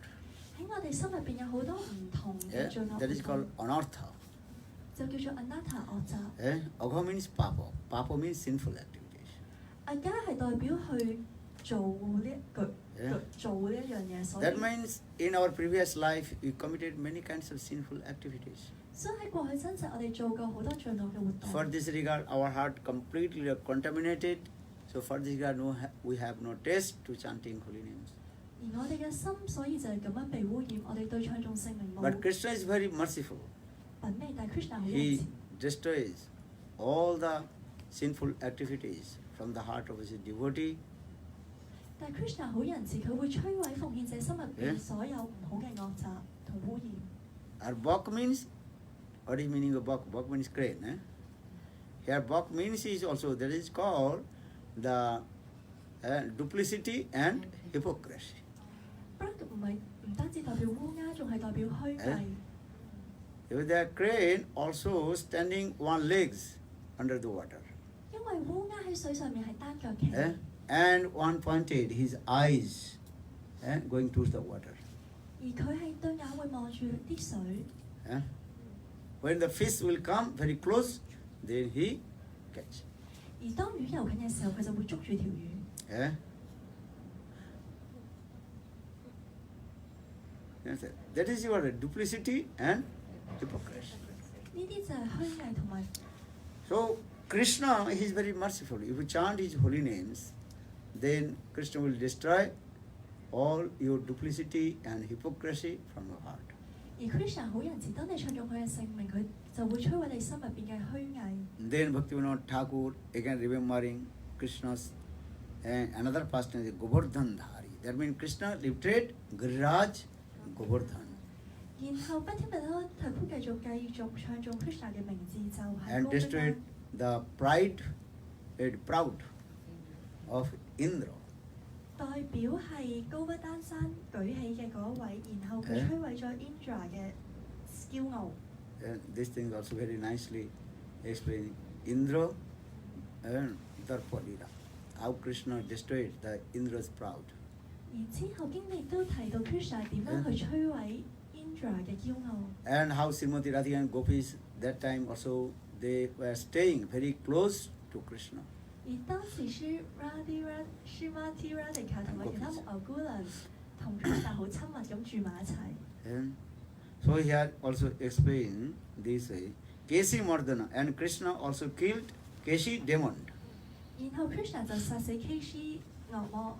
喺我哋心入邊有好多唔同嘅罪惡 That is 活 called 動， anartha. 就叫做 anatta 惡習。 Agha means papa. Papa means sinful activities. 阿加係代表去做呢做呢一樣嘢，所以 That means in our previous life we committed many kinds of sinful activities. 所以喺過去真實我哋做過好多罪惡嘅活 For 動。 this regard, our heart completely contaminated. So for this regard, we have no taste to chanting holy names. 而我哋嘅心，所以就係咁樣被污染。我哋對唱頌聖名冇 But Krishna is very merciful. 品味，但係 Krishna 好仁 He 慈。 destroys all the sinful activities from the heart of his devotee. 但係 Krishna 好仁慈，佢會摧毀奉獻者心入邊 Yeah. 所有唔好嘅惡習同污染。 Our Bok means, what is meaning of Bok? Bok means crane. Here Bok means is also, that is called the duplicity and hypocrisy. Black 唔單止代表烏鴉，仲係代表虛偽。 If the crane also standing one legs under the water. 因為烏鴉喺水上面係單腳企， And one pointed his eyes going towards the water. 而佢係對眼會望住啲水。 When the fish will come very close, then he catch. 而當魚游近嘅時候，佢就會捉住條魚。 That is your duplicity and hypocrisy. 呢啲就係虛偽同埋。 So Krishna, he is very merciful. If you chant his holy names, then Krishna will destroy all your duplicity and hypocrisy from your heart. 而 Krishna 好仁慈，當你唱中佢嘅聖名，佢就會摧毀你心入邊嘅虛偽。 Then Bhaktivinoda Thakur, again remembering Krishna's another pastime is Govardhan Dhari. That means Krishna lifted Giriraj Govardhan. 然後不聽不得，提夫繼續唱中 Krishna 嘅名字，就係 And 高賓 destroyed 丹 the proud of Indra. 代表係高不丹山舉起嘅嗰位，然後佢摧毀咗 Indra 嘅驕傲。 And this thing also very nicely explained Indra and Darpadira. How Krishna destroyed the Indra's proud. 而之後經歷都提到 Krishna 點樣去摧毀 Indra 嘅驕傲。 And how Srimati Radhika and Gopis that time also they were staying very close to Krishna. 而當時Srimati Radhika 同埋其他木牛姑娘同 Krishna 好親密咁住埋一齊。 And so here also explain this way. Keshi Mardana and Krishna also killed Keshi demon. 然後 Krishna 就殺死 Keshi 惡魔，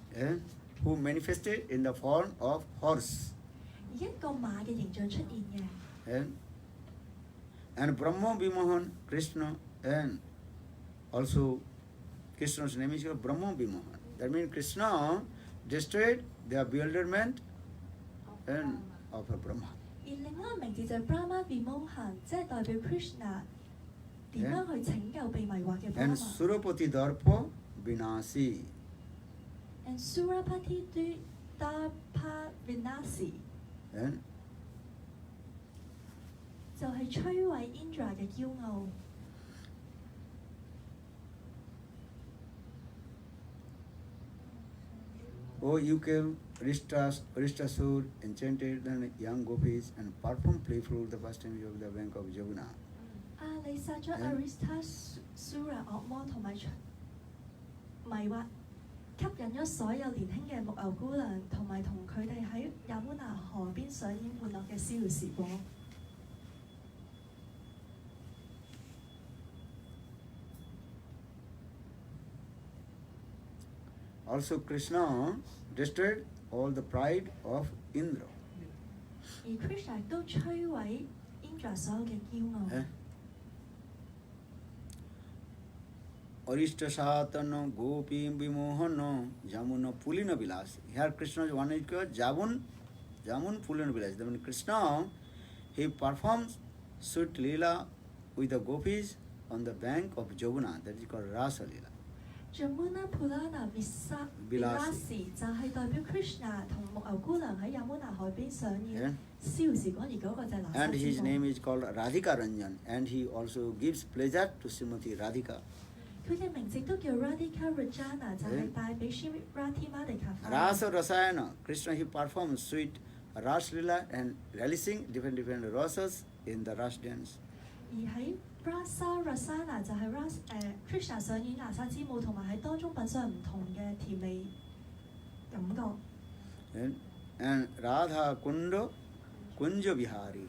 Who manifested in the form of horse. 以一個馬嘅形象出現嘅。 And Brahma Bimahan Krishna and also Krishna's name is Brahma Bimahan. That means Krishna destroyed the bewilderment of Brahma. 而另一個名字就係 Brahma Vimohan，即係代表 Krishna 點樣去拯救被迷惑嘅 And Brahma。 Surapati Darpa Vinasi. And Surapati Darpa Vinasi And 就係摧毀 Indra 嘅驕傲。 O you kill Ristasur, enchanted the young gopis, and performed playful the pastime of the bank of Jamuna. 你殺咗 Aristasura 惡魔同埋迷惑，吸引咗所有年輕嘅木牛姑娘，同埋同佢哋喺 Yamuna 河邊上演玩樂嘅逍遙時光。 Also Krishna destroyed all the pride of Indra. 而 Krishna 亦都摧毀 Indra 所有嘅驕傲。 Arishta Satana Gopi Vimohana Jamuna Pulina Vilas. Here Krishna is one is called Jamun Pulina Vilas. That means Krishna, he performs sweet Leela with the gopis on the bank of Jamuna. That is called Rasa Leela. Jamuna Pulana Vilasi 就係代表 Krishna 同木牛姑娘喺 Yamuna 海邊上演逍遙時光，而嗰個就係拿 And 撒 his 之 name 舞。 is called Radhika Ranjan. And he also gives pleasure to Srimati Radhika. 佢嘅名字都叫 Radhika Rajana，就係帶俾 Srimati Radhika 快樂。 Rasa Rasayana. Krishna, he performs sweet Ras Leela and relishing different rasas in the Ras dance. 而喺 Rasa Rasana 就係 Krishna 上演拿撒之舞，同埋喺當中品嚐唔同嘅甜味感覺。 And Radha Kunda Kunja Vihari.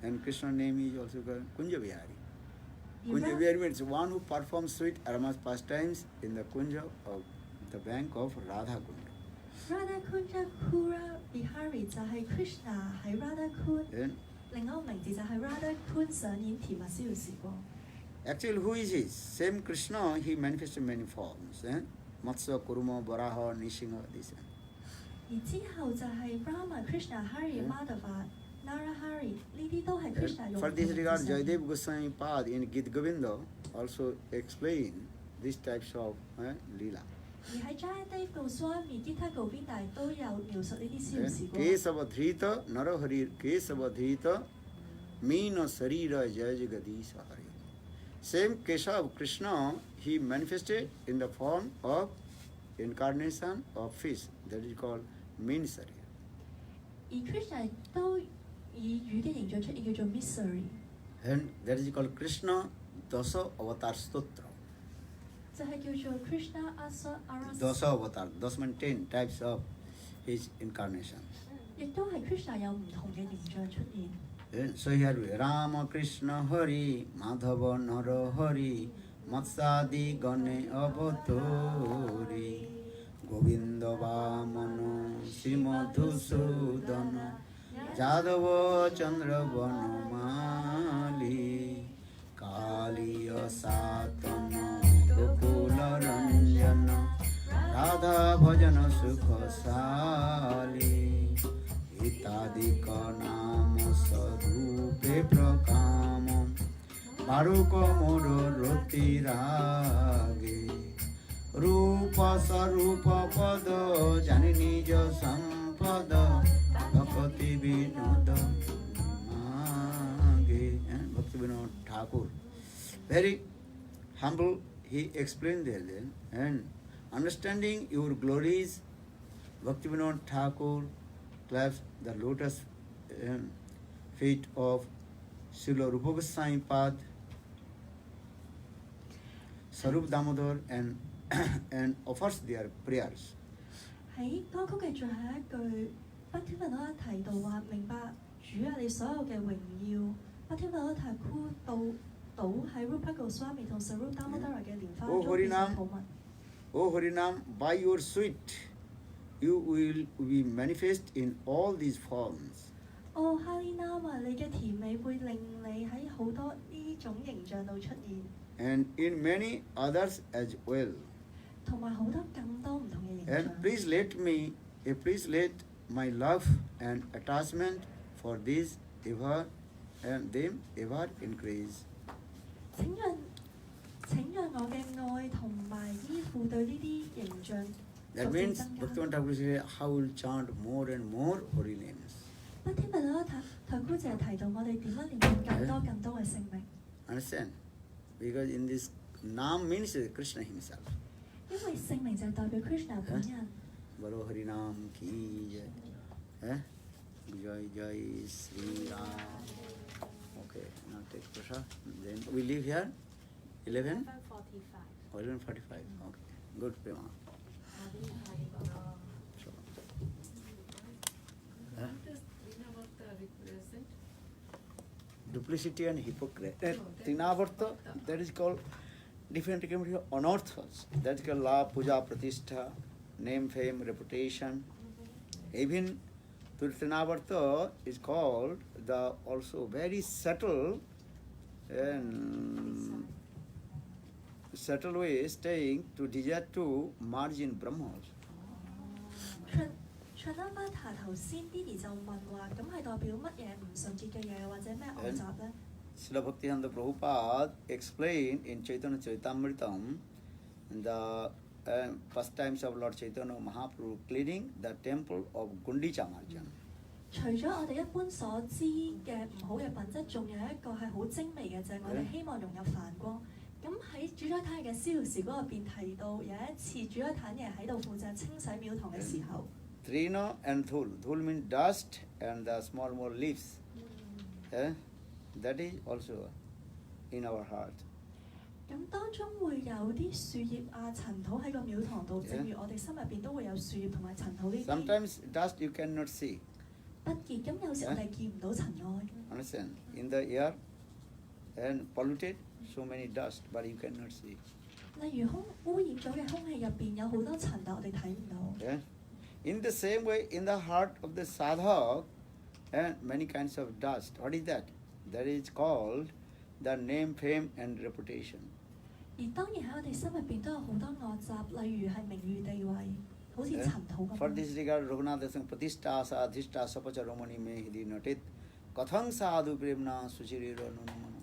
And Krishna name is also called Kunja Vihari. Kunja Vihari means one who performs sweet aromas pastimes in the Kunja of the bank of Radha Kunda. Radha Kunja Kura Bihari 就係 Krishna 喺 Radha Kun， Then, 另一個名字就係 Radha Kun 上演甜蜜逍遙時光。 actually, who is he? Same Krishna, he manifested many forms. Matsya, Kurma, Varaha, Nishinga, this. 而之後就係 Brahma、Krishna、Hari、Madhava、Narahari 呢啲都係 Krishna 用 For 唔同 this 嘅 regard, 姿勢。 Jayadev Goswami Pad in Gita Govinda also explain these types of Leela. 而喺 Jayadev Goswami Gita Govinda 都有描述呢啲逍遙時光。 Kesavadhrita Narahari Kesavadhrita Meena Sarira Jaya Jagadisha Hari. Same Keshav Krishna, he manifested in the form of incarnation of fish. That is called Mean Sarira. 而 Krishna 都以魚嘅形象出現，叫做 Mystery， And that is called Krishna Dasa Avatar Stotra. 就係叫做 Krishna Asa Aras， Dasa Avatar, Dasa means 10 types of his incarnation. 亦都係 Krishna 有唔同嘅形象出現。 So here Rama Krishna Hari Madhava Nara Hari Matsadi Gane Avatori Govinda Vamana Srimadhusudana Jadava Chandra Vanamali Kaliya Satana Gokula Ranjana Radha Bhajana Sukha Sali Itadika Nama Sarupe Prakama Baruka Moro Roti Rage Rupa Sarupa Pada Janini Jo Sampada Bhakti Vinoda Mage and Bhakti Vinod Thakur. Very humble he explained there then, and understanding your glories, Bhakti Vinod Thakur claps the lotus feet of Srila Rupa Goswami Pad, Sarup Damodar, and offers their prayers. 喺歌曲嘅最後一句，不天佛都提到話：明白主啊，你所有嘅榮耀，不天佛都提倒喺 Rupa Goswami 同 Sarup Damodara 嘅蓮花 O 中變成 Harinam, 土物。 O Harinam, by your sweet, you will be manifest in all these forms. 哦，哈利娜啊，你嘅甜美會令你喺好多呢種形象度出現， And in many others as well. 同埋好多更多唔同嘅形 And 象。 please let my love and attachment for these ever and them ever increase. 請讓請讓我嘅愛同埋依附對呢啲形象 That 逐漸 means 增加。 Bhaktivinoda Thakur says, how will chant more and more holy names. 不天不啦，台姑姐提到我哋點樣念更多嘅聖名， Understand? Because in this Nam means Krishna himself. 因為聖名就係代表 Krishna 本人。 Bolo Hari Nam ki jai. Eh? Jai Jai Sri Ram. Okay, now take prasad. Then we leave here. 11? 11:45. 11:45. Okay. Good, Prema. So, What does Trinavarta represent? duplicity and hypocrisy. Trinavarta, that is called different category of unorthos. That is called la, puja, pratishtha, name, fame, reputation. Even Trinavarta is called the also very subtle and subtle way staying to desire to merge in Brahma also. Chanavata 頭先 Didi 就問話，咁係代表乜嘢唔純潔嘅嘢或者咩惡習呢？ Srila Bhaktivedanta Prabhupada explained in Chaitanya Charitamritam the first times of Lord Chaitanya Mahaprabhu cleaning the temple of Gundicha Marjan. 除咗我哋一般所知嘅唔好嘅品質，仲有一個係好精微嘅，就係、我哋希望融入梵光。咁喺主宰太嘅逍遙時嗰入邊提到，有一次主宰太爺喺度負責清洗廟堂嘅時候。 Trina and Dhul. Dhul means dust and the small leaves. That is also in our heart. 咁當中會有啲樹葉啊、塵土喺個廟堂度，正如我哋心入邊都會有樹葉同埋塵土呢啲 Sometimes dust you cannot see. 不潔。咁有時我哋見唔到塵埃。 Understand? In the air and polluted, so many dust, but you cannot see. 例如污染咗嘅空氣入邊有好多塵，但我哋睇唔到。 In the same way, in the heart of the sadhak, and many kinds of dust. What is that? That is called the name, fame, and reputation. 而當然喺我哋心入邊都有好多惡習，例如係名譽地位，好似塵土咁。 For this regard, Raghunatha Singh Pratishta Sadhishta Sapacha Ramani me hidi natit kathang sadhu premna suchirira nunamana.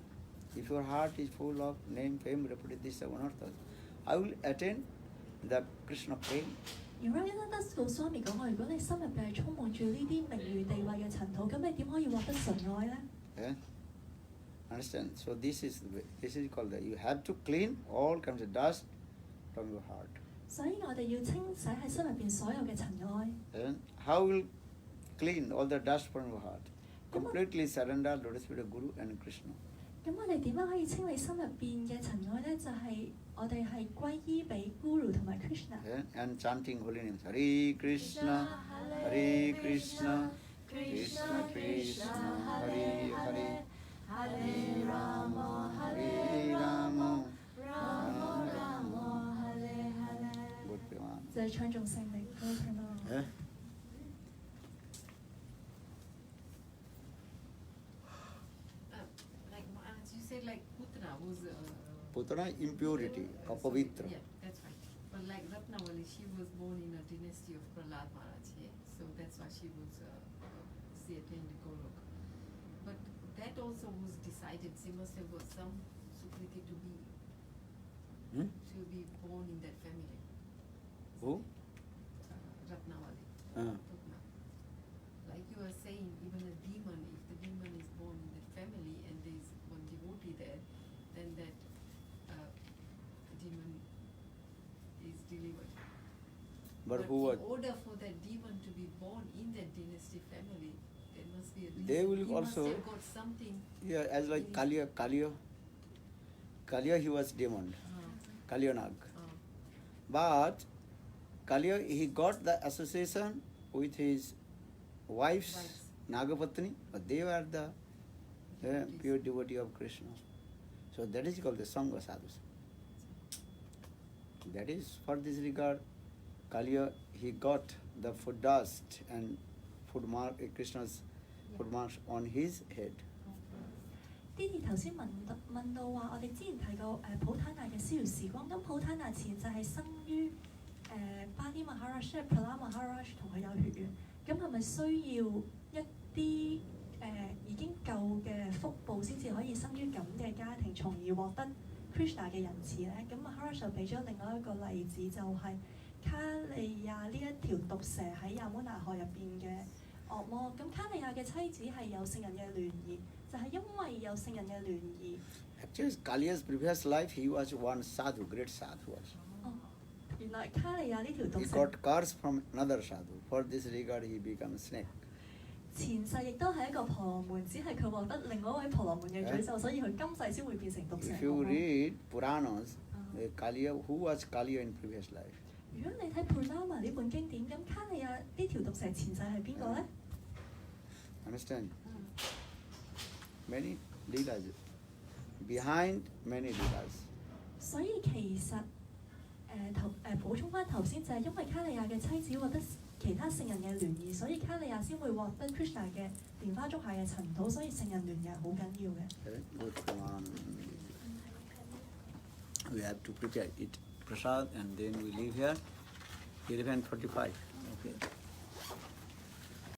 If your heart is full of name, fame, reputation, these are unarthas, I will attain the Krishna prem. 而 Raghunatha Goswami 講話，如果你心入邊係充滿住呢啲名譽地位嘅塵土，咁你點可以獲得純愛呢？ Understand? So this is called that you have to clean all kinds of dust from your heart. 所以我哋要清洗喺心入邊所有嘅塵埃。 And how will clean all the dust from your heart? Completely surrender lotus feet of Guru and Krishna. 咁我哋點樣可以清理心入邊嘅塵埃呢？就係、我哋係歸依俾 Guru 同埋 Krishna。 And chanting holy names. Hare Krishna, Hare Krishna, Krishna Krishna, Hare Hare, Hare Rama, Hare Rama, Rama Rama, Hare Hare. Good Prema. 就係唱頌聖名，好聽咯。 Like as you said, like Putra was. Putana impurity, apavitra. Yeah, that's right. But like Ratnavali, she was born in a dynasty of Prahlad Maharaj, so that's why she was she attended Golok. But that also was decided. She must have got some sukriti to be born in that family. Who? Ratnavali. Uh, Putna. Like you were saying, even a demon, if the demon is born in that family and there is one devotee there, then that demon is delivered. but who in are? order for that demon to be born in that dynasty family, there must be a reason. They will He also- must have got something. Yeah, as like Kaliya, he was demon, Kalyanag. But Kaliya, he got the association with his wife's Wives. Nagapatni, but they were the pure devotee of Krishna. So that is called the Sangha Sadhus. That is for this regard, Kaliya, he got the food dust and food mark, Krishna's food marks on his head. Didi 頭先問到話，我哋之前提過普坦納嘅逍遙時光，咁普坦納前就係生於巴啲 Maharaj， 即係 Prahlad Maharaj 同佢有血緣，咁係咪需要一啲已經夠嘅福報先至可以生於咁嘅家庭，從而獲得 Krishna 嘅仁慈咧？咁 Maharaj 就俾咗另外一個例子，就係、卡利亞呢一條毒蛇喺亞滿拿河入邊嘅惡魔。咁卡利亞嘅妻子係有聖人嘅聯誼，就係、因為有聖人嘅聯誼。 Actually, Kaliya's previous life, he was one sadhu, great sadhu also. 哦，原來卡利亞呢條毒 He 蛇 got curse from another sadhu. For this regard, he became snake. 前世亦都係一個婆羅門，只係佢獲得另外一位婆羅門嘅詛咒，所以佢今世先會變成毒蛇 If you 惡魔。 read Puranas, Kaliya, who was Kaliya in previous life? 如果你睇《Purnama》呢本經典，咁卡利亞呢條毒蛇前世係邊個咧？ Understand? Many leelas. Behind many leelas. 所以其實補充翻頭先，就係因為卡利亞嘅妻子獲得其他聖人嘅聯誼，所以卡利亞先會獲得 Krishna 嘅蓮花足下嘅塵土，所以聖人聯誼係好緊要嘅。 Okay, good one. We have to prepare it prasad and then we leave here 11:45. Okay.